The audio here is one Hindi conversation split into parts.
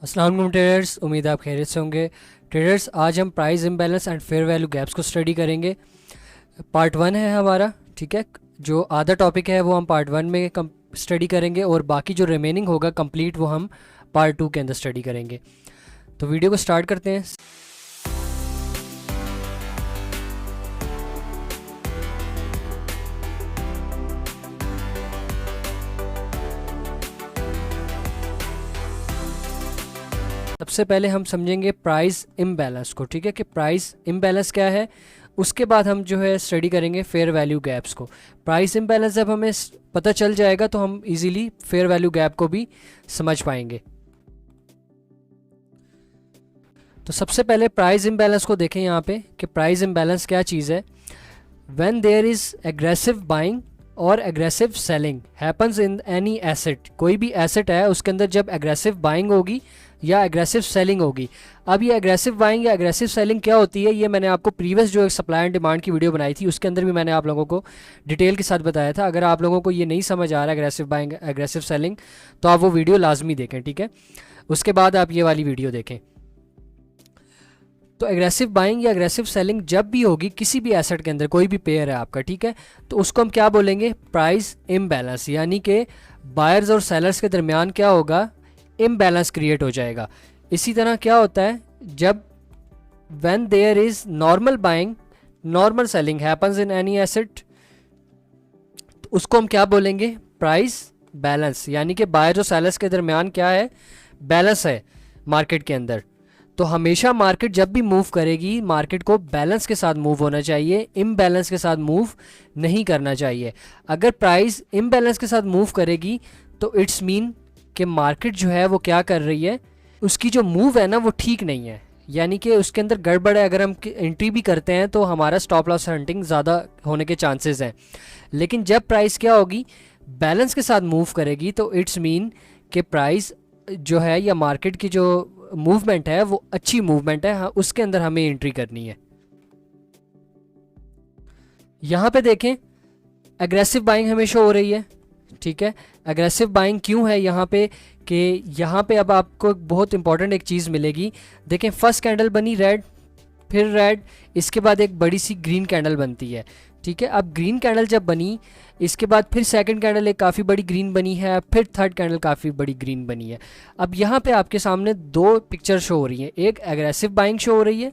अस्सलाम वालेकुम ट्रेडर्स, उम्मीद है आप खैरियत से होंगे। ट्रेडर्स, आज हम price imbalance and fair value gaps को स्टडी करेंगे। पार्ट 1 है हमारा, ठीक है। जो आधा टॉपिक है वो हम पार्ट 1 में स्टडी करेंगे और बाकी जो रिमेनिंग होगा कंप्लीट वो हम पार्ट 2 के अंदर स्टडी करेंगे। तो वीडियो को स्टार्ट करते हैं। सबसे पहले हम समझेंगे प्राइस इम्बैलेंस को, ठीक है, कि प्राइस इम्बैलेंस क्या है। उसके बाद हम जो है स्टडी करेंगे फेयर वैल्यू गैप्स को। प्राइस इम्बैलेंस जब हमें पता चल जाएगा तो हम इजीली फेयर वैल्यू गैप को भी समझ पाएंगे। तो सबसे पहले प्राइस इम्बैलेंस को देखें यहाँ पे कि प्राइस इम्बैलेंस क्या चीज़ है। When there is aggressive buying और aggressive selling happens in any asset, कोई भी एसेट है उसके अंदर जब एग्रेसिव बाइंग होगी या एग्रेसिव सेलिंग होगी। अब ये एग्रेसिव बाइंग या एग्रेसिव सेलिंग क्या होती है, ये मैंने आपको प्रीवियस जो एक सप्लाई एंड डिमांड की वीडियो बनाई थी उसके अंदर भी मैंने आप लोगों को डिटेल के साथ बताया था। अगर आप लोगों को ये नहीं समझ आ रहा एग्रेसिव बाइंग एग्रेसिव सेलिंग तो आप वो वीडियो लाजमी देखें, ठीक है। उसके बाद आप ये वाली वीडियो देखें। तो एग्रेसिव बाइंग या एग्रेसिव सेलिंग जब भी होगी किसी भी एसेट के अंदर, कोई भी पेयर है आपका, ठीक है, तो उसको हम क्या बोलेंगे, प्राइस इम्बैलेंस। यानी कि बायर्स और सेलर्स के दरमियान क्या होगा, इम्बैलेंस क्रिएट हो जाएगा। इसी तरह क्या होता है जब when there is normal buying normal selling happens in any asset, तो उसको हम क्या बोलेंगे, प्राइस बैलेंस। यानी कि बायर्स और सेलर्स के दरमियान क्या है, बैलेंस है मार्केट के अंदर। तो हमेशा मार्केट जब भी मूव करेगी मार्केट को बैलेंस के साथ मूव होना चाहिए, इम्बैलेंस के साथ मूव नहीं करना चाहिए। अगर प्राइस इम्बैलेंस के साथ मूव करेगी तो इट्स मीन कि मार्केट जो है वो क्या कर रही है, उसकी जो मूव है ना वो ठीक नहीं है, यानी कि उसके अंदर गड़बड़ है। अगर हम एंट्री भी करते हैं तो हमारा स्टॉप लॉस हंटिंग ज़्यादा होने के चांसेस हैं। लेकिन जब प्राइस क्या होगी, बैलेंस के साथ मूव करेगी तो इट्स मीन कि प्राइस जो है या मार्केट की जो मूवमेंट है वो अच्छी मूवमेंट है, हाँ, उसके अंदर हमें एंट्री करनी है। यहाँ पे देखें एग्रेसिव बाइंग हमेशा हो रही है, ठीक है। एग्रेसिव बाइंग क्यों है यहाँ पे, कि यहाँ पे अब आपको बहुत इंपॉर्टेंट एक चीज़ मिलेगी। देखें फर्स्ट कैंडल बनी रेड, फिर रेड, इसके बाद एक बड़ी सी ग्रीन कैंडल बनती है, ठीक है। अब ग्रीन कैंडल जब बनी इसके बाद फिर सेकंड कैंडल एक काफ़ी बड़ी ग्रीन बनी है, फिर थर्ड कैंडल काफ़ी बड़ी ग्रीन बनी है। अब यहाँ पे आपके सामने दो पिक्चर शो हो रही हैं, एक एग्रेसिव बाइंग शो हो रही है,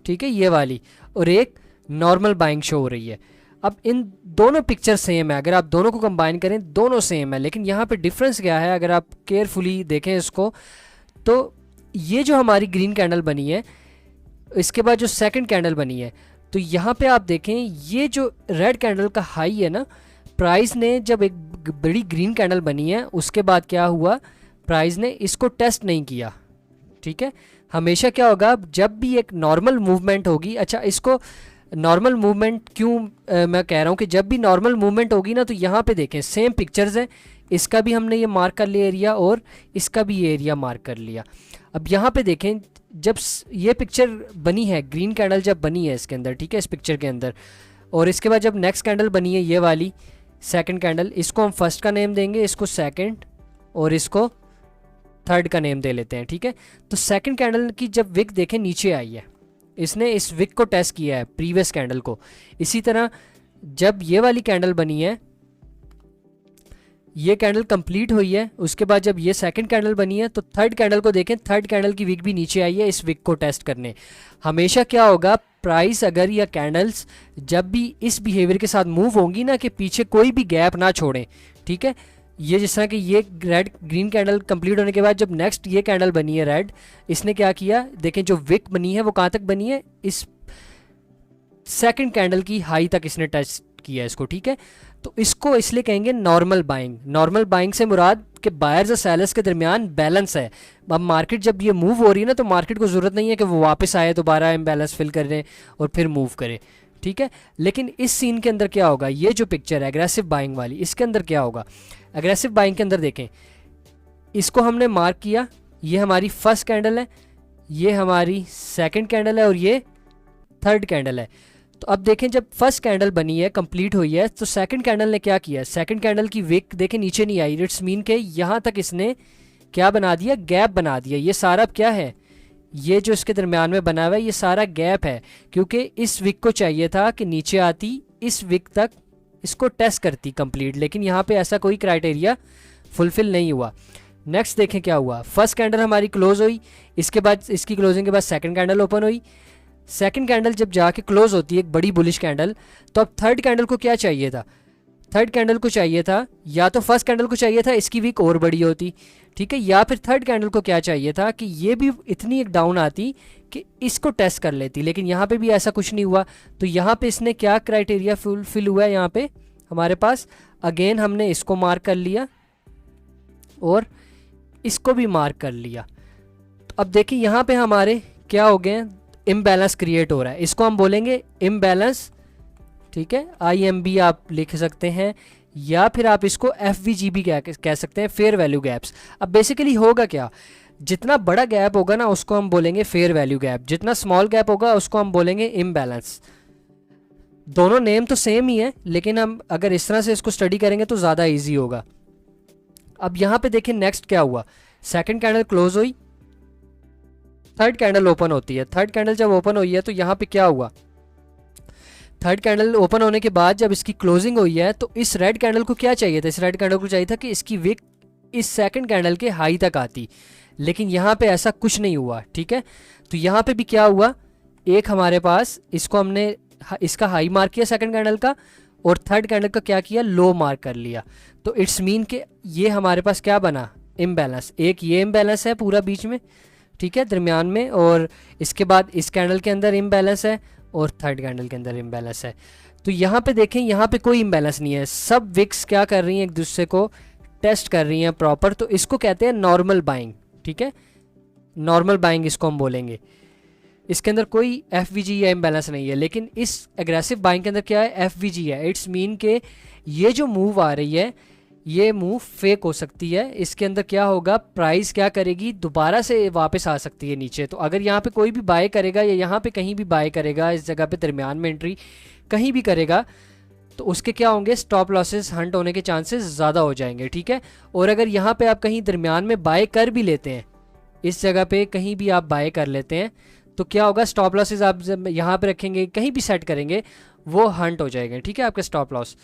ठीक है, ये वाली, और एक नॉर्मल बाइंग शो हो रही है। अब इन दोनों पिक्चर सेम है, अगर आप दोनों को कंबाइन करें दोनों सेम है, लेकिन यहाँ पे डिफरेंस क्या है, अगर आप केयरफुली देखें इसको तो ये जो हमारी ग्रीन कैंडल बनी है इसके बाद जो सेकंड कैंडल बनी है, तो यहाँ पे आप देखें ये जो रेड कैंडल का हाई है ना, प्राइस ने जब एक बड़ी ग्रीन कैंडल बनी है उसके बाद क्या हुआ, प्राइस ने इसको टेस्ट नहीं किया, ठीक है। हमेशा क्या होगा, जब भी एक नॉर्मल मूवमेंट होगी, अच्छा इसको नॉर्मल मूवमेंट क्यों मैं कह रहा हूँ कि जब भी नॉर्मल मूवमेंट होगी ना, तो यहाँ पे देखें सेम पिक्चर्स हैं, इसका भी हमने ये मार्क कर लिया एरिया और इसका भी ये एरिया मार्क कर लिया। अब यहाँ पे देखें जब ये पिक्चर बनी है, ग्रीन कैंडल जब बनी है इसके अंदर, ठीक है, इस पिक्चर के अंदर, और इसके बाद जब नेक्स्ट कैंडल बनी है ये वाली सेकंड कैंडल, इसको हम फर्स्ट का नेम देंगे, इसको सेकंड और इसको थर्ड का नेम दे लेते हैं, ठीक है। तो सेकंड कैंडल की जब विक देखें नीचे आई है, इसने इस विक को टेस्ट किया है प्रीवियस कैंडल को। इसी तरह जब ये वाली कैंडल बनी है, ये कैंडल कंप्लीट हुई है, उसके बाद जब ये सेकंड कैंडल बनी है तो थर्ड कैंडल को देखें, थर्ड कैंडल की विक भी नीचे आई है इस विक को टेस्ट करने। हमेशा क्या होगा, प्राइस अगर या कैंडल्स जब भी इस बिहेवियर के साथ मूव होंगी ना कि पीछे कोई भी गैप ना छोड़ें, ठीक है। ये जिस तरह कि ये रेड ग्रीन कैंडल कंप्लीट होने के बाद जब नेक्स्ट ये कैंडल बनी है रेड, इसने क्या किया, देखें जो विक बनी है वो कहाँ तक बनी है, इस सेकंड कैंडल की हाई तक इसने टच किया इसको, ठीक है। तो इसको इसलिए कहेंगे नॉर्मल बाइंग। नॉर्मल बाइंग से मुराद कि बायर्स और सेलर्स के दरमियान बैलेंस है। अब मार्केट जब ये मूव हो रही है ना तो मार्केट को ज़रूरत नहीं है कि वो वापस आए दोबारा इम्बैलेंस फिल करें और फिर मूव करे, ठीक है। लेकिन इस सीन के अंदर क्या होगा, ये जो पिक्चर है एग्रेसिव बाइंग वाली, इसके अंदर क्या होगा, एग्रेसिव बाइंग के अंदर देखें, इसको हमने मार्क किया, ये हमारी फर्स्ट कैंडल है, ये हमारी सेकंड कैंडल है और ये थर्ड कैंडल है। तो अब देखें जब फर्स्ट कैंडल बनी है कंप्लीट हुई है तो सेकंड कैंडल ने क्या किया, सेकंड कैंडल की विक देखें नीचे नहीं आई, इट्स मीन के यहाँ तक इसने क्या बना दिया, गैप बना दिया। ये सारा क्या है, ये जो इसके दरमियान में बना हुआ है ये सारा गैप है, क्योंकि इस विक को चाहिए था कि नीचे आती, इस विक तक इसको टेस्ट करती कंप्लीट, लेकिन यहाँ पे ऐसा कोई क्राइटेरिया फुलफिल नहीं हुआ। नेक्स्ट देखें क्या हुआ, फर्स्ट कैंडल हमारी क्लोज हुई, इसके बाद इसकी क्लोजिंग के बाद सेकंड कैंडल ओपन हुई। सेकंड कैंडल जब जाके क्लोज होती है एक बड़ी बुलिश कैंडल, तो अब थर्ड कैंडल को क्या चाहिए था, थर्ड कैंडल को चाहिए था या तो फर्स्ट कैंडल को चाहिए था इसकी वीक और बड़ी होती, ठीक है, या फिर थर्ड कैंडल को क्या चाहिए था कि ये भी इतनी एक डाउन आती कि इसको टेस्ट कर लेती, लेकिन यहाँ पे भी ऐसा कुछ नहीं हुआ। तो यहाँ पे इसने क्या क्राइटेरिया फुलफिल हुआ है, यहाँ पे हमारे पास अगेन हमने इसको मार्क कर लिया और इसको भी मार्क कर लिया। तो अब देखिए यहाँ पे हमारे क्या हो गए, इम्बैलेंस क्रिएट हो रहा है, इसको हम बोलेंगे इम्बैलेंस, ठीक है, IMB आप लिख सकते हैं, या फिर आप इसको FVG भी कह सकते हैं, फेयर वैल्यू गैप्स। अब बेसिकली होगा क्या, जितना बड़ा गैप होगा ना उसको हम बोलेंगे फेयर वैल्यू गैप, जितना स्मॉल गैप होगा उसको हम बोलेंगे इम्बैलेंस। दोनों नेम तो सेम ही है, लेकिन हम अगर इस तरह से इसको स्टडी करेंगे तो ज़्यादा ईजी होगा। अब यहाँ पे देखिए नेक्स्ट क्या हुआ, सेकंड कैंडल क्लोज हुई, थर्ड कैंडल ओपन होती है। थर्ड कैंडल जब ओपन हुई है तो यहाँ पे क्या हुआ, थर्ड कैंडल ओपन होने के बाद जब इसकी क्लोजिंग हुई है तो इस रेड कैंडल को क्या चाहिए था, इस रेड कैंडल को चाहिए था कि इसकी विक इस सेकंड कैंडल के हाई तक आती, लेकिन यहाँ पे ऐसा कुछ नहीं हुआ, ठीक है। तो यहाँ पे भी क्या हुआ, एक हमारे पास इसको हमने इसका हाई मार्क किया सेकंड कैंडल का, और थर्ड कैंडल का क्या किया, लो मार्क कर लिया। तो इट्स मीन के ये हमारे पास क्या बना, इम्बैलेंस। एक ये इम्बैलेंस है पूरा बीच में, ठीक है, दरमियान में, और इसके बाद इस कैंडल के अंदर इम्बैलेंस है और थर्ड कैंडल के अंदर इम्बैलेंस है। तो यहाँ पे देखें, यहाँ पे कोई इम्बैलेंस नहीं है, सब विक्स क्या कर रही हैं, एक दूसरे को टेस्ट कर रही हैं प्रॉपर। तो इसको कहते हैं नॉर्मल बाइंग, ठीक है, नॉर्मल बाइंग इसको हम बोलेंगे। इसके अंदर कोई FVG या इम्बैलेंस नहीं है, लेकिन इस एग्रेसिव बाइंग के अंदर क्या है, FVG है। इट्स मीन के ये जो मूव आ रही है ये मूव फेक हो सकती है, इसके अंदर क्या होगा, प्राइस क्या करेगी, दोबारा से वापस आ सकती है नीचे। तो अगर यहाँ पे कोई भी बाय करेगा या यहाँ पे कहीं भी बाय करेगा, इस जगह पे दरमियान में एंट्री कहीं भी करेगा, तो उसके क्या होंगे, स्टॉप लॉसेस हंट होने के चांसेस ज़्यादा हो जाएंगे, ठीक है। और अगर यहाँ पे आप कहीं दरमियान में बाय कर भी लेते हैं, इस जगह पे कहीं भी आप बाय कर लेते हैं, तो क्या होगा, स्टॉप लॉसेस आप जब यहाँ पे रखेंगे, कहीं भी सेट करेंगे, वो हंट हो जाएंगे, ठीक है, आपके स्टॉप लॉस।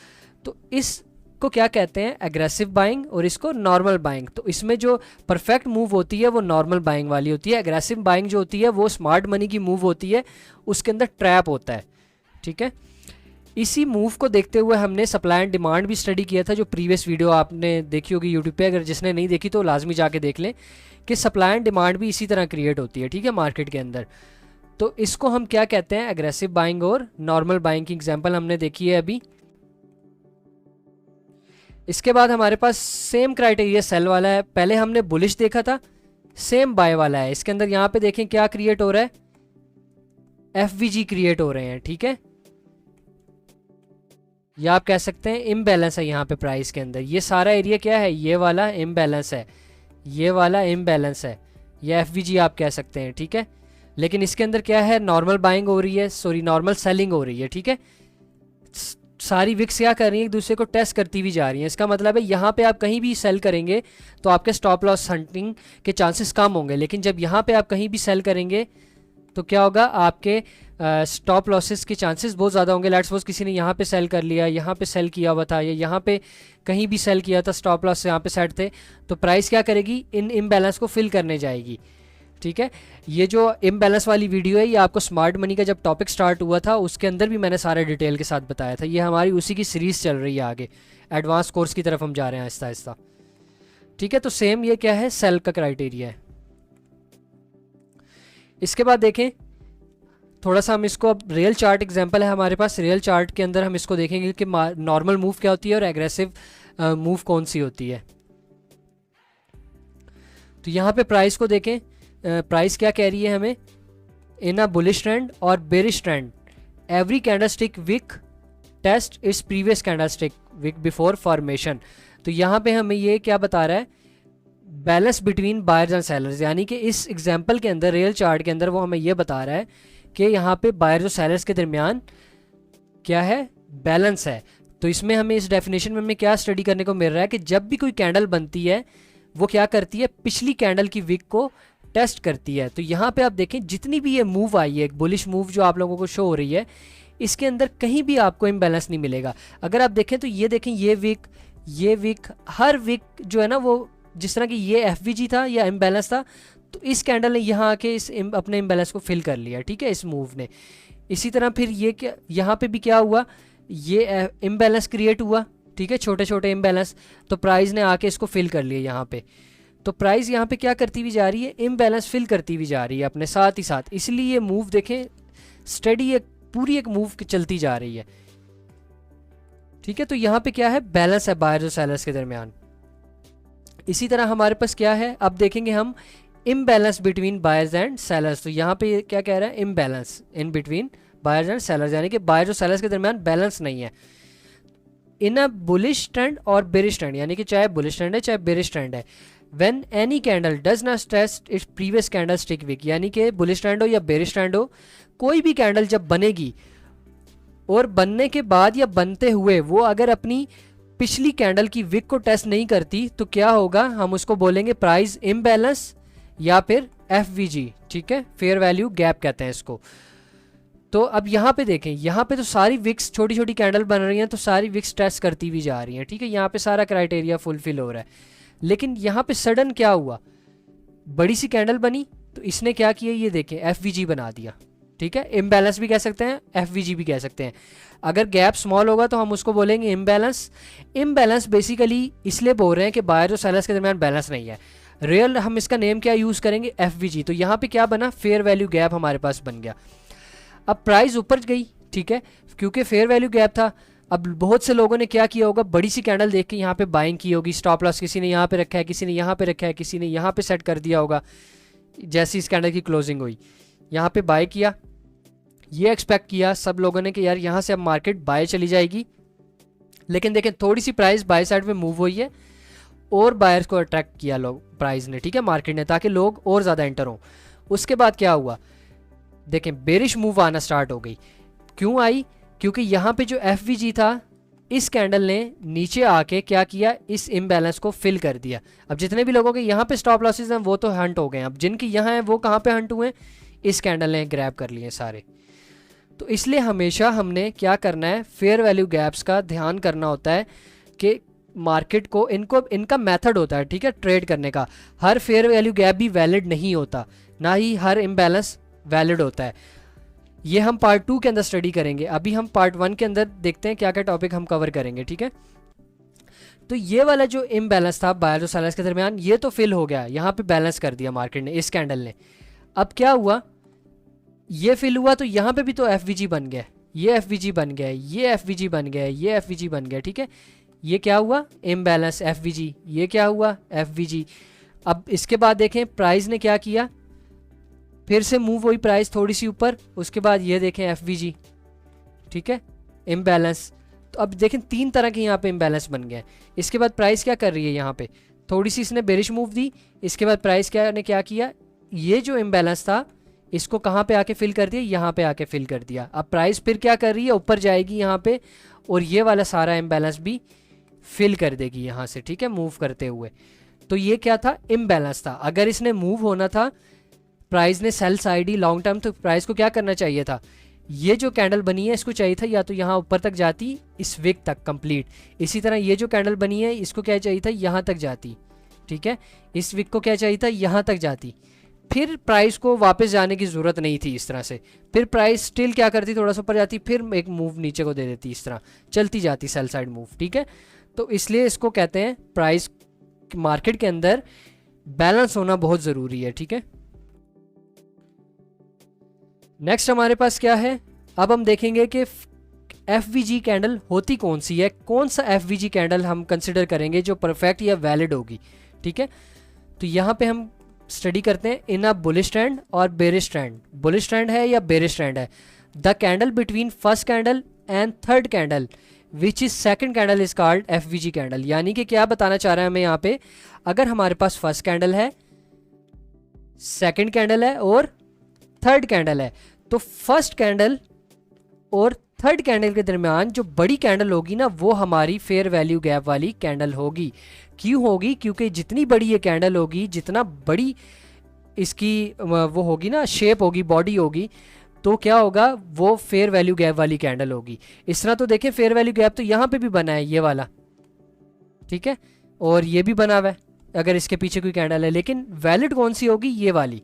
तो इसको क्या कहते हैं, एग्रेसिव बाइंग, और इसको नॉर्मल बाइंग। तो इसमें जो परफेक्ट मूव होती है वो नॉर्मल बाइंग वाली होती है, एग्रेसिव बाइंग जो होती है वो स्मार्ट मनी की मूव होती है, उसके अंदर ट्रैप होता है, ठीक है। इसी मूव को देखते हुए हमने सप्लाई एंड डिमांड भी स्टडी किया था, जो प्रीवियस वीडियो आपने देखी होगी यूट्यूब पे, अगर जिसने नहीं देखी तो लाजमी जाके देख लें, कि सप्लाई एंड डिमांड भी इसी तरह क्रिएट होती है, ठीक है, मार्केट के अंदर। तो इसको हम क्या कहते हैं, एग्रेसिव बाइंग और नॉर्मल बाइंग की एग्जांपल हमने देखी है अभी। इसके बाद हमारे पास सेम क्राइटेरिया सेल वाला है, पहले हमने बुलिश देखा था, सेम बाय वाला है। इसके अंदर यहाँ पे देखें क्या क्रिएट हो रहा है, FVG क्रिएट हो रहे हैं, ठीक है, या आप कह सकते हैं इम्बैलेंस है यहाँ पे प्राइस के अंदर। ये सारा एरिया क्या है, ये वाला इम्बैलेंस है, ये वाला इम्बैलेंस है, या FVG आप कह सकते हैं, ठीक है। लेकिन इसके अंदर क्या है, नॉर्मल बाइंग हो रही है, सॉरी नॉर्मल सेलिंग हो रही है, ठीक है। सारी विक्स क्या कर रही है, एक दूसरे को टेस्ट करती हुई जा रही हैं। इसका मतलब है यहाँ पे आप कहीं भी सेल करेंगे तो आपके स्टॉप लॉस हंटिंग के चांसेस कम होंगे, लेकिन जब यहाँ पे आप कहीं भी सेल करेंगे तो क्या होगा, आपके स्टॉप लॉसेस के चांसेस बहुत ज़्यादा होंगे। लेट्स सपोज किसी ने यहाँ पे सेल कर लिया, यहाँ पे सेल किया हुआ था, या यहाँ पे कहीं भी सेल किया था, स्टॉप लॉस यहाँ पे सेट थे, तो प्राइस क्या करेगी, इन इम्बैलेंस को फिल करने जाएगी, ठीक है। ये जो इम्बैलेंस वाली वीडियो है ये आपको स्मार्ट मनी का जब टॉपिक स्टार्ट हुआ था उसके अंदर भी मैंने सारे डिटेल के साथ बताया था। ये हमारी उसी की सीरीज़ चल रही है, आगे एडवांस कोर्स की तरफ हम जा रहे हैं आहिस्ता आहिस्ता, ठीक है। तो सेम ये क्या है, सेल का क्राइटेरिया है। इसके बाद देखें थोड़ा सा हम इसको, अब रियल चार्ट एग्जांपल है हमारे पास, रियल चार्ट के अंदर हम इसको देखेंगे कि नॉर्मल मूव क्या होती है और एग्रेसिव मूव कौन सी होती है। तो यहाँ पे प्राइस को देखें, प्राइस क्या कह रही है हमें, इन अ बुलिश ट्रेंड और bearish trend every candlestick wick test its previous candlestick wick before formation. तो यहाँ पे हमें ये क्या बता रहा है, balance between buyers and sellers, यानी कि इस एग्जांपल के अंदर, रियल चार्ट के अंदर वो हमें ये बता रहा है कि यहाँ पे बायर्स और सेलर्स के दरमियान क्या है, बैलेंस है। तो इसमें हमें इस डेफिनेशन में हमें क्या स्टडी करने को मिल रहा है कि जब भी कोई कैंडल बनती है वो क्या करती है, पिछली कैंडल की विक को टेस्ट करती है। तो यहाँ पे आप देखें जितनी भी ये मूव आई है, एक बुलिश मूव जो आप लोगों को शो हो रही है, इसके अंदर कहीं भी आपको इम्बैलेंस नहीं मिलेगा। अगर आप देखें तो ये देखें, ये विक, हर विक जो है ना वो जिस तरह की ये एफवीजी था या इम्बैलेंस था, तो इस कैंडल ने यहाँ आके अपने इम्बैलेंस को फिल कर लिया, ठीक है, इस मूव ने। इसी तरह फिर ये क्या, यहाँ पे भी क्या हुआ, ये इम्बैलेंस क्रिएट हुआ, ठीक है, छोटे छोटे इम्बैलेंस, तो प्राइस ने आके इसको फिल कर लिया यहाँ पे। तो प्राइस यहाँ पे क्या करती हुई जा रही है, इम्बैलेंस फिल करती हुई जा रही है अपने साथ ही साथ। इसलिए ये मूव देखें स्टडी, एक पूरी एक मूव चलती जा रही है, ठीक है। तो यहाँ पे क्या है, बैलेंस है बायर्स और सेलर्स के दरमियान। इसी तरह हमारे पास क्या है, अब देखेंगे हम imbalance between buyers and sellers. तो यहाँ पे क्या कह रहा है, imbalance in between buyers and sellers, यानी कि बायर्स और सेलर्स के दरमियान बैलेंस नहीं है इन अ बुलिश ट्रेंड और बेरिश ट्रेंड, यानी कि चाहे बुलिश ट्रेंड है चाहे बेरिश ट्रेंड है। When any candle does not test its previous candle stick wick, यानी कि बुलिश ट्रेंड हो या बेरिश ट्रेंड हो, कोई भी कैंडल जब बनेगी और बनने के बाद या बनते हुए वो अगर अपनी पिछली कैंडल की विक को टेस्ट नहीं करती, तो क्या होगा, हम उसको बोलेंगे प्राइस इम्बैलेंस या फिर एफवीजी, ठीक है, फेयर वैल्यू गैप कहते हैं इसको। तो अब यहाँ पे देखें, यहाँ पे तो सारी विक्स छोटी छोटी कैंडल बन रही हैं, तो सारी विक्स टेस्ट करती हुई जा रही हैं, ठीक है, यहाँ पे सारा क्राइटेरिया फुलफिल हो रहा है। लेकिन यहाँ पे सडन क्या हुआ, बड़ी सी कैंडल बनी, तो इसने क्या किया, ये देखें एफवीजी बना दिया, ठीक है, इम्बैलेंस भी कह सकते हैं, एफवीजी भी कह सकते हैं। अगर गैप स्मॉल होगा तो हम उसको बोलेंगे इम्बैलेंस। इम्बैलेंस बेसिकली इसलिए बोल रहे हैं कि बायर और सेलर्स के दरमियान बैलेंस नहीं है। रियल हम इसका नेम क्या यूज़ करेंगे, एफवीजी। तो यहाँ पे क्या बना, फेयर वैल्यू गैप हमारे पास बन गया। अब प्राइस ऊपर गई, ठीक है, क्योंकि फेयर वैल्यू गैप था। अब बहुत से लोगों ने क्या किया होगा, बड़ी सी कैंडल देख के यहाँ पे बाइंग की होगी, स्टॉप लॉस किसी ने यहाँ पे रखा है, किसी ने यहाँ पे रखा है, किसी ने यहाँ पे सेट कर दिया होगा। जैसी इस कैंडल की क्लोजिंग हुई, यहाँ पे बाय किया, ये एक्सपेक्ट किया सब लोगों ने कि यार यहाँ से अब मार्केट बाय चली जाएगी। लेकिन देखें थोड़ी सी प्राइस बाय साइड में मूव हुई है और बायर्स को अट्रैक्ट किया लोग प्राइस ने, ठीक है, मार्केट ने, ताकि लोग और ज़्यादा एंटर हों। उसके बाद क्या हुआ, देखें बेरिश मूव आना स्टार्ट हो गई। क्यों आई, क्योंकि यहाँ पे जो एफवीजी था, इस कैंडल ने नीचे आके क्या किया, इस इम्बैलेंस को फिल कर दिया। अब जितने भी लोगों के यहाँ पे स्टॉप लॉसेज हैं वो तो हंट हो गए हैं, अब जिनके यहाँ हैं वो कहाँ पे हंट हुए, इस कैंडल ने ग्रैब कर लिए सारे। तो इसलिए हमेशा हमने क्या करना है, फेयर वैल्यू गैप्स का ध्यान करना होता है कि मार्केट को इनका मेथड होता है, ठीक है, ट्रेड करने का। हर फेयर वैल्यू गैप भी वैलिड नहीं होता, ना ही हर इम्बैलेंस वैलिड होता है। ये हम पार्ट 2 के अंदर स्टडी करेंगे। अभी हम पार्ट 1 के अंदर देखते हैं क्या क्या टॉपिक हम कवर करेंगे, ठीक है। तो ये वाला जो इम्बैलेंस था बायर्स और सेलर्स के दरमियान, ये तो फिल हो गया, यहाँ पे बैलेंस कर दिया मार्केट ने, इस कैंडल ने। अब क्या हुआ, ये फिल हुआ तो यहाँ पे भी तो एफवीजी बन गया, ये एफवीजी बन गया, ये एफवीजी बन गया, ये एफवीजी बन गया, ठीक है। ये क्या हुआ, इम्बैलेंस एफवीजी, ये क्या हुआ, एफवीजी। अब इसके बाद देखें प्राइस ने क्या किया, फिर से मूव हुई प्राइस थोड़ी सी ऊपर, उसके बाद ये देखें एफवीजी, ठीक है, इम्बैलेंस। तो अब देखें 3 तरह के यहाँ पे इम्बैलेंस बन गए। इसके बाद प्राइस क्या कर रही है, यहाँ पे थोड़ी सी इसने बेरिश मूव दी, इसके बाद प्राइस ने क्या किया, ये जो इम्बैलेंस था इसको कहाँ पे आके फिल कर दिया, यहाँ पे आके फिल कर दिया। अब प्राइस फिर क्या कर रही है, ऊपर जाएगी यहाँ पे और ये वाला सारा इम्बैलेंस भी फिल कर देगी यहाँ से, ठीक है, मूव करते हुए। तो ये क्या था, इम्बैलेंस था। अगर इसने मूव होना था, प्राइस ने सेल साइड ही लॉन्ग टर्म, तो प्राइस को क्या करना चाहिए था, ये जो कैंडल बनी है इसको चाहिए था या तो यहाँ ऊपर तक जाती इस विक तक कंप्लीट। इसी तरह ये जो कैंडल बनी है इसको क्या चाहिए था, यहाँ तक जाती, ठीक है, इस विक को क्या चाहिए था, यहाँ तक जाती। फिर प्राइस को वापस जाने की ज़रूरत नहीं थी इस तरह से। फिर प्राइस स्टिल क्या करती, थोड़ा सा ऊपर जाती, फिर एक मूव नीचे को दे देती, इस तरह चलती जाती सेल साइड मूव, ठीक है। तो इसलिए इसको कहते हैं प्राइस मार्केट के अंदर बैलेंस होना बहुत ज़रूरी है, ठीक है। नेक्स्ट हमारे पास क्या है, अब हम देखेंगे कि एफवीजी कैंडल होती कौन सी है, कौन सा एफवीजी कैंडल हम कंसिडर करेंगे जो परफेक्ट या वैलिड होगी, ठीक है। तो यहाँ पे हम स्टडी करते हैं इन अ बुलिश ट्रेंड और बेरिश ट्रेंड। बुलिश ट्रेंड है या बेरिश ट्रेंड है, the candle between first candle and third candle which is second candle is called FVG candle. यानी कि क्या बताना चाह रहा है हमें यहाँ पे, अगर हमारे पास फर्स्ट कैंडल है, सेकंड कैंडल है और थर्ड कैंडल है, तो फर्स्ट कैंडल और थर्ड कैंडल के दरमियान जो बड़ी कैंडल होगी ना वो हमारी फेयर वैल्यू गैप वाली कैंडल होगी। क्यों होगी? क्योंकि जितनी बड़ी ये कैंडल होगी, जितना बड़ी इसकी वो होगी ना, शेप होगी, बॉडी होगी, तो क्या होगा, वो फेयर वैल्यू गैप वाली कैंडल होगी। इस तरह तो देखें फेयर वैल्यू गैप तो यहाँ पे भी बना है ये वाला, ठीक है, और ये भी बना हुआ है अगर इसके पीछे कोई कैंडल है, लेकिन वैलिड कौन सी होगी? ये वाली।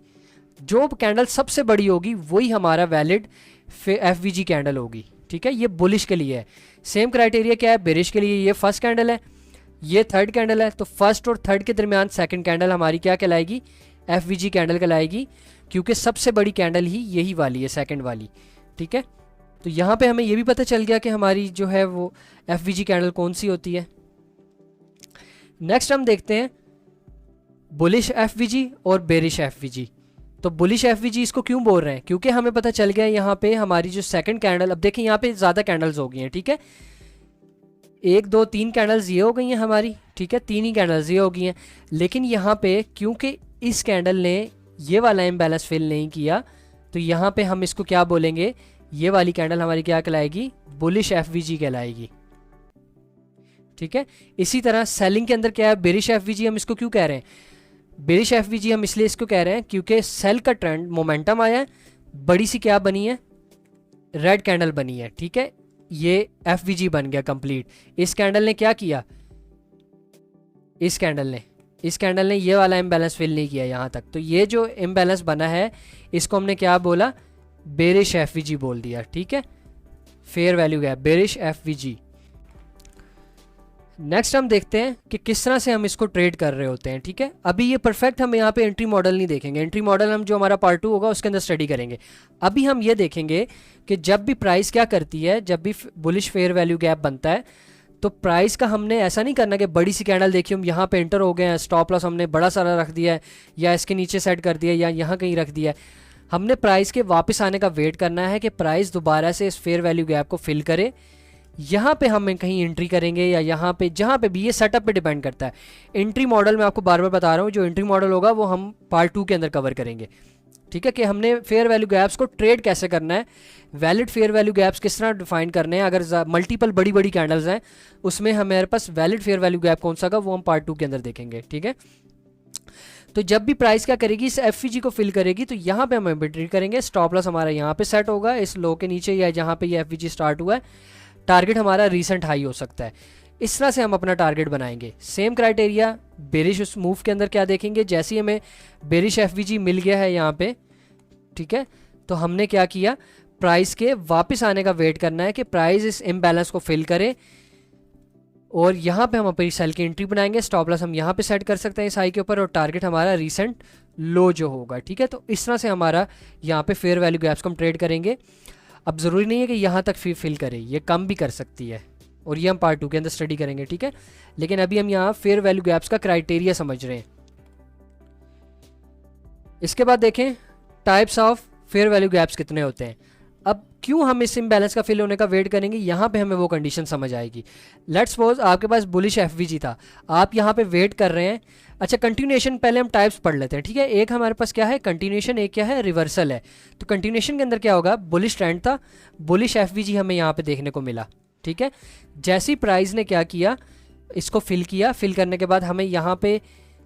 जो कैंडल सबसे बड़ी होगी वही हमारा वैलिड एफवीजी कैंडल होगी, ठीक है। ये बुलिश के लिए है। सेम क्राइटेरिया क्या है बेरिश के लिए? ये फर्स्ट कैंडल है, ये थर्ड कैंडल है, तो फर्स्ट और थर्ड के दरमियान सेकंड कैंडल हमारी क्या कहलाएगी? एफवीजी कैंडल कहलाएगी, क्योंकि सबसे बड़ी कैंडल ही यही वाली है, सेकंड वाली, ठीक है। तो यहाँ पे हमें ये भी पता चल गया कि हमारी जो है वो एफवीजी कैंडल कौन सी होती है। नेक्स्ट हम देखते हैं बुलिश एफवीजी और बेरिश एफवीजी। तो बुलिश एफवीजी इसको क्यों बोल रहे हैं? क्योंकि हमें पता चल गया यहाँ पे हमारी जो सेकंड कैंडल, अब देखिए यहाँ पे ज़्यादा कैंडल्स हो गई हैं, ठीक है, 1 2 3 कैंडल्स ये हो गई हैं हमारी, ठीक है, 3 ही कैंडल्स ये हो गई हैं, लेकिन यहाँ पे क्योंकि इस कैंडल ने ये वाला इम्बैलेंस फिल नहीं किया, तो यहाँ पे हम इसको क्या बोलेंगे? ये वाली कैंडल हमारी क्या कहलाएगी? बुलिश एफवीजी कहलाएगी, ठीक है। इसी तरह सेलिंग के अंदर क्या है? Bearish FVG. हम इसको क्यों कह रहे हैं बेरिश एफवीजी? हम इसलिए इसको कह रहे हैं क्योंकि सेल का ट्रेंड मोमेंटम आया है, बड़ी सी क्या बनी है? रेड कैंडल बनी है, ठीक है, ये एफवीजी बन गया कंप्लीट। इस कैंडल ने क्या किया? इस कैंडल ने ये वाला इम्बैलेंस फिल नहीं किया यहाँ तक, तो ये जो इम्बैलेंस बना है इसको हमने क्या बोला? बेरिश एफवीजी बोल दिया, ठीक है, fair value gap, bearish FVG. Next हम देखते हैं कि किस तरह से हम इसको ट्रेड कर रहे होते हैं, ठीक है। अभी ये परफेक्ट हम यहाँ पे एंट्री मॉडल नहीं देखेंगे, एंट्री मॉडल हम जो हमारा पार्ट 2 होगा उसके अंदर स्टडी करेंगे। अभी हम ये देखेंगे कि जब भी प्राइस क्या करती है, जब भी बुलिश फेयर वैल्यू गैप बनता है, तो प्राइस का हमने ऐसा नहीं करना कि बड़ी सी कैंडल देखिए हम यहाँ पे एंटर हो गए हैं, स्टॉप लॉस हमने बड़ा सारा रख दिया है या इसके नीचे सेट कर दिया या यहाँ कहीं रख दिया है। हमने प्राइस के वापस आने का वेट करना है कि प्राइस दोबारा से इस फेयर वैल्यू गैप को फिल करे, यहाँ पे हम कहीं एंट्री करेंगे या यहाँ पे, जहाँ पे भी, ये सेटअप पे डिपेंड करता है। एंट्री मॉडल मैं आपको बार बार बता रहा हूँ, जो एंट्री मॉडल होगा वो हम पार्ट 2 के अंदर कवर करेंगे, ठीक है, कि हमने फेयर वैल्यू गैप्स को ट्रेड कैसे करना है, वैलिड फेयर वैल्यू गैप्स किस तरह डिफाइन करने हैं। अगर मल्टीपल बड़ी बड़ी कैंडल्स हैं उसमें हमारे पास वैलिड फेयर वैल्यू गैप कौन सा होगा वो हम पार्ट 2 के अंदर देखेंगे, ठीक है। तो जब भी प्राइस क्या करेगी, इस एफवीजी को फिल करेगी, तो यहाँ पे हम एंट्री करेंगे, स्टॉप लॉस हमारा यहाँ पे सेट होगा इस लो के नीचे या जहाँ पे ये एफवीजी स्टार्ट हुआ है, टारगेट हमारा रीसेंट हाई हो सकता है। इस तरह से हम अपना टारगेट बनाएंगे। सेम क्राइटेरिया बेरिश उस मूव के अंदर क्या देखेंगे, जैसे ही हमें बेरिश एफवीजी मिल गया है यहाँ पे, ठीक है, तो हमने क्या किया, प्राइस के वापस आने का वेट करना है कि प्राइस इस इम्बैलेंस को फिल करे, और यहाँ पे हम अपनी सेल की एंट्री बनाएंगे। स्टॉप लॉस हम यहाँ पे सेट कर सकते हैं इस हाई के ऊपर, और टारगेट हमारा रीसेंट लो जो होगा, ठीक है। तो इस तरह से हमारा यहाँ पे फेयर वैल्यू गैप्स को हम ट्रेड करेंगे। अब ज़रूरी नहीं है कि यहाँ तक फिल करे, ये कम भी कर सकती है, और ये हम पार्ट 2 के अंदर स्टडी करेंगे, ठीक है। लेकिन अभी हम यहाँ फेयर वैल्यू गैप्स का क्राइटेरिया समझ रहे हैं। इसके बाद देखें types of fair value gaps कितने होते हैं। अब क्यों हम इस इम्बैलेंस का फिल होने का वेट करेंगे, यहाँ पे हमें वो कंडीशन समझ आएगी। लेट्स सपोज आपके पास बुलिश एफवीजी था, आप यहाँ पे वेट कर रहे हैं। अच्छा, कंटिन्यूएशन पहले हम टाइप्स पढ़ लेते हैं, ठीक है। एक हमारे पास क्या है, कंटिन्यूएशन, एक क्या है, रिवर्सल है। तो कंटिन्यूएशन के अंदर क्या होगा, बुलिश ट्रेंड था, बुलिश एफवीजी हमें यहाँ पे देखने को मिला, ठीक है। जैसी प्राइस ने क्या किया, इसको फिल किया, फिल करने के बाद हमें यहाँ पे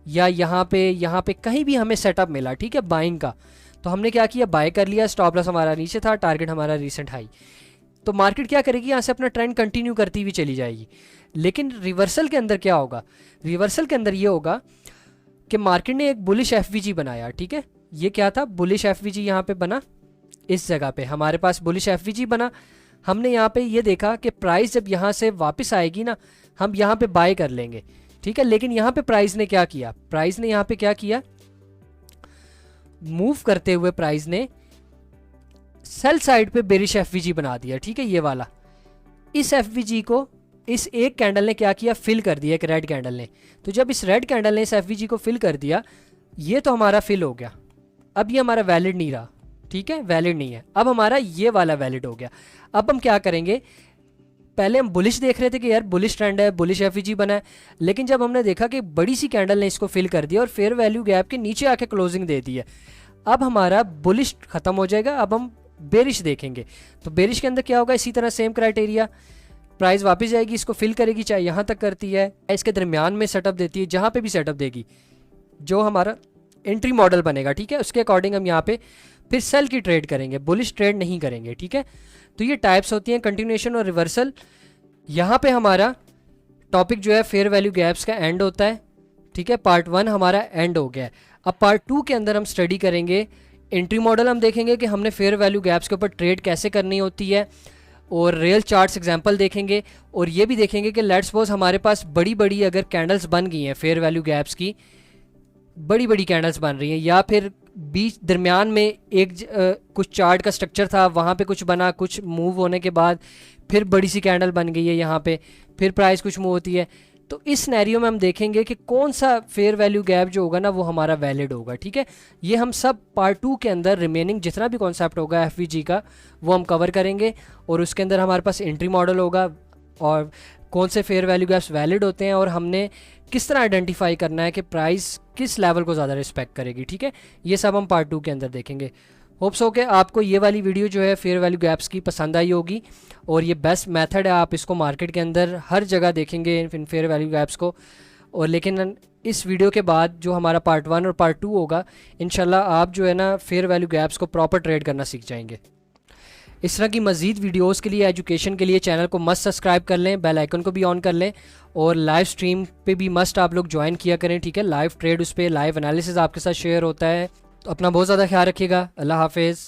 या यहाँ पे कहीं भी हमें सेटअप मिला, ठीक है, बाइंग का, तो हमने क्या किया, बाय कर लिया। स्टॉप लॉस हमारा नीचे था, टारगेट हमारा रीसेंट हाई। तो मार्केट क्या करेगी, यहाँ से अपना ट्रेंड कंटिन्यू करती हुई चली जाएगी। लेकिन रिवर्सल के अंदर क्या होगा, रिवर्सल के अंदर ये होगा कि मार्केट ने एक बुलिश एफवीजी बनाया, ठीक है। ये क्या था, बुलिश एफवीजी यहाँ पे बना, इस जगह पे हमारे पास बुलिश एफवीजी बना। हमने यहाँ पे ये देखा कि प्राइस जब यहाँ से वापस आएगी ना, हम यहाँ पे बाय कर लेंगे, ठीक है। लेकिन यहाँ पे प्राइस ने क्या किया, प्राइस ने यहाँ पे क्या किया, मूव करते हुए प्राइस ने सेल साइड पे बेरिश एफवीजी बना दिया, ठीक है, ये वाला। इस एफवीजी को इस एक कैंडल ने क्या किया, फिल कर दिया, एक रेड कैंडल ने। तो जब इस रेड कैंडल ने इस एफवीजी को फिल कर दिया, ये तो हमारा फिल हो गया। अब ये हमारा वैलिड नहीं रहा, ठीक है, वैलिड नहीं है। अब हमारा ये वाला वैलिड हो गया। अब हम क्या करेंगे, पहले हम बुलिश देख रहे थे कि यार बुलिश ट्रेंड है, बुलिश एफवीजी बना है, लेकिन जब हमने देखा कि बड़ी सी कैंडल ने इसको फिल कर दिया और फेयर वैल्यू गैप के नीचे आके क्लोजिंग दे दी है, अब हमारा बुलिश खत्म हो जाएगा। अब हम बेरिश देखेंगे। तो बेरिश के अंदर क्या होगा, इसी तरह सेम क्राइटेरिया, प्राइस वापस जाएगी, इसको फिल करेगी, चाहे यहाँ तक करती है, इसके दरमियान में सेटअप देती है, जहाँ पे भी सेटअप देगी जो हमारा एंट्री मॉडल बनेगा, ठीक है, उसके अकॉर्डिंग हम यहाँ पे फिर सेल की ट्रेड करेंगे, बुलिश ट्रेड नहीं करेंगे, ठीक है। तो ये टाइप्स होती हैं, कंटिन्यूएशन और रिवर्सल। यहाँ पे हमारा टॉपिक जो है फेयर वैल्यू गैप्स का एंड होता है, ठीक है, पार्ट 1 हमारा एंड हो गया है। अब पार्ट 2 के अंदर हम स्टडी करेंगे एंट्री मॉडल, हम देखेंगे कि हमने फेयर वैल्यू गैप्स के ऊपर ट्रेड कैसे करनी होती है, और रियल चार्ट्स एग्जांपल देखेंगे, और ये भी देखेंगे कि लेट्स सपोज हमारे पास बड़ी बड़ी अगर कैंडल्स बन गई हैं फेयर वैल्यू गैप्स की, बड़ी बड़ी कैंडल्स बन रही हैं, या फिर बीच दरमियान में एक कुछ चार्ट का स्ट्रक्चर था, वहाँ पे कुछ बना, कुछ मूव होने के बाद फिर बड़ी सी कैंडल बन गई है यहाँ पे, फिर प्राइस कुछ मूव होती है। तो इस सिनेरियो में हम देखेंगे कि कौन सा फेयर वैल्यू गैप जो होगा ना वो हमारा वैलिड होगा, ठीक है। ये हम सब पार्ट 2 के अंदर रिमेनिंग जितना भी कॉन्सेप्ट होगा एफवीजी का वो हम कवर करेंगे, और उसके अंदर हमारे पास एंट्री मॉडल होगा, और कौन से फेयर वैल्यू गैप्स वैलिड होते हैं, और हमने किस तरह आइडेंटिफाई करना है कि प्राइस किस लेवल को ज़्यादा रिस्पेक्ट करेगी, ठीक है। ये सब हम पार्ट 2 के अंदर देखेंगे। होप्स हो कि आपको ये वाली वीडियो जो है फेयर वैल्यू गैप्स की पसंद आई होगी, और ये बेस्ट मेथड है, आप इसको मार्केट के अंदर हर जगह देखेंगे इन फेयर वैल्यू गैप्स को। और लेकिन इस वीडियो के बाद जो हमारा पार्ट 1 और पार्ट 2 होगा, इंशाल्लाह आप जो है ना फेयर वैल्यू गैप्स को प्रॉपर ट्रेड करना सीख जाएंगे। इस तरह की मज़ीद वीडियोस के लिए, एजुकेशन के लिए चैनल को मस्ट सब्सक्राइब कर लें, बेल आइकन को भी ऑन कर लें, और लाइव स्ट्रीम पे भी मस्ट आप लोग ज्वाइन किया करें, ठीक है। लाइव ट्रेड, उस पर लाइव एनालिसिस आपके साथ शेयर होता है। तो अपना बहुत ज़्यादा ख्याल रखिएगा। अल्लाह हाफिज़।